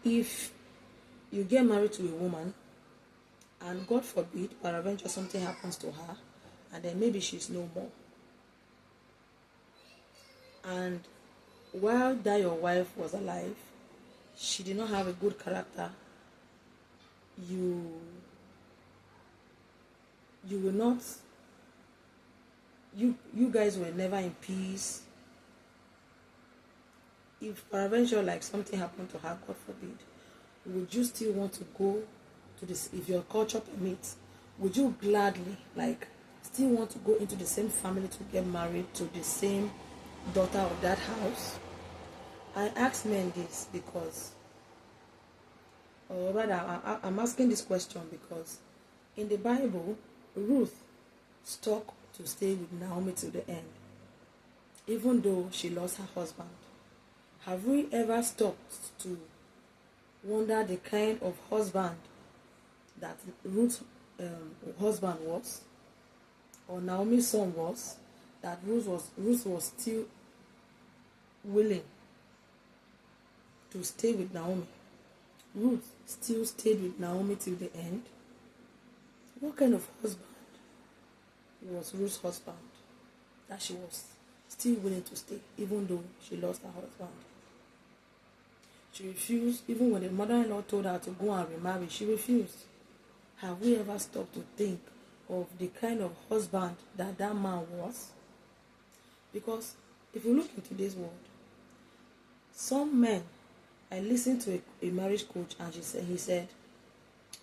if you get married to a woman and God forbid, peradventure something happens to her, and then maybe she's no more, and while that your wife was alive, she did not have a good character, you will not, you guys were never in peace. If peradventure like something happened to her, God forbid, would you still want to go to this? If your culture permits, would you gladly still want to go into the same family to get married to the same daughter of that house? I ask men this because, or rather, I'm asking this question because in the Bible, Ruth stuck to stay with Naomi to the end, even though she lost her husband. Have we ever stopped to wonder the kind of husband that Ruth's husband was, or Naomi's son was, that Ruth was still willing to stay with Naomi? Ruth still stayed with Naomi till the end. What kind of husband was Ruth's husband that she was still willing to stay even though she lost her husband? She refused. Even when the mother-in-law told her to go and remarry, she refused. Have we ever stopped to think of the kind of husband that man was? Because if you look in today's world, some men, I listened to a marriage coach, and he said,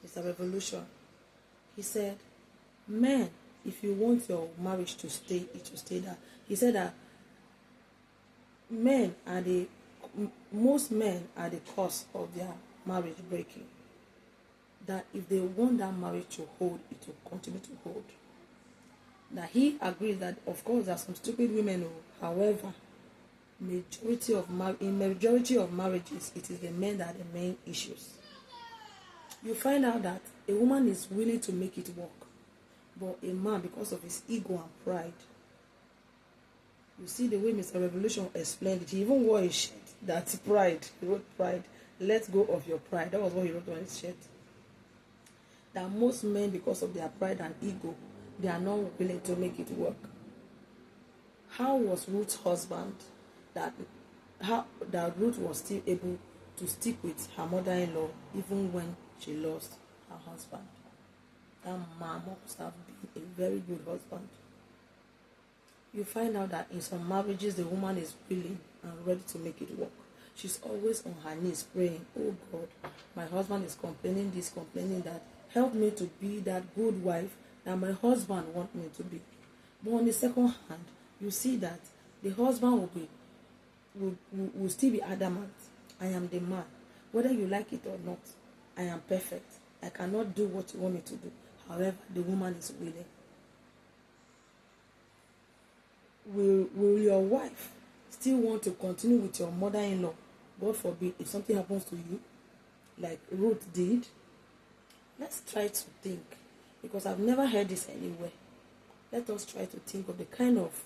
it's a revolution. He said, men, if you want your marriage to stay, it will stay there. He said that most men are the cause of their marriage breaking. That if they want that marriage to hold, it will continue to hold. That he agrees that, of course, there are some stupid women who, however, in majority of marriages, it is the men that are the main issues. You find out that a woman is willing to make it work, but a man, because of his ego and pride, you see the way Mr. Revolution explained it. He even wore a shirt that's pride. He wrote pride. Let go of your pride. That was what he wrote on his shirt. That most men, because of their pride and ego, they are not willing to make it work. How was Ruth's husband that Ruth was still able to stick with her mother-in-law even when she lost her husband? That man must have been a very good husband. You find out that in some marriages, the woman is willing and ready to make it work. She's always on her knees praying, oh God, my husband is complaining this, complaining that. Help me to be that good wife that my husband wants me to be. But on the second hand, you see that the husband will still be adamant. I am the man. Whether you like it or not, I am perfect. I cannot do what you want me to do. However, the woman is willing. Will your wife still want to continue with your mother-in-law? God forbid, if something happens to you, like Ruth did. Let's try to think, because I've never heard this anywhere. Let us try to think of the kind of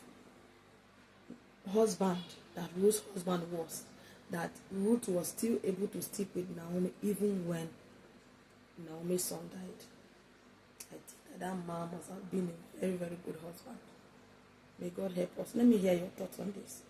husband that Ruth's husband was, that Ruth was still able to stick with Naomi even when Naomi's son died. I think that man must have been a very, very good husband. May God help us. Let me hear your thoughts on this.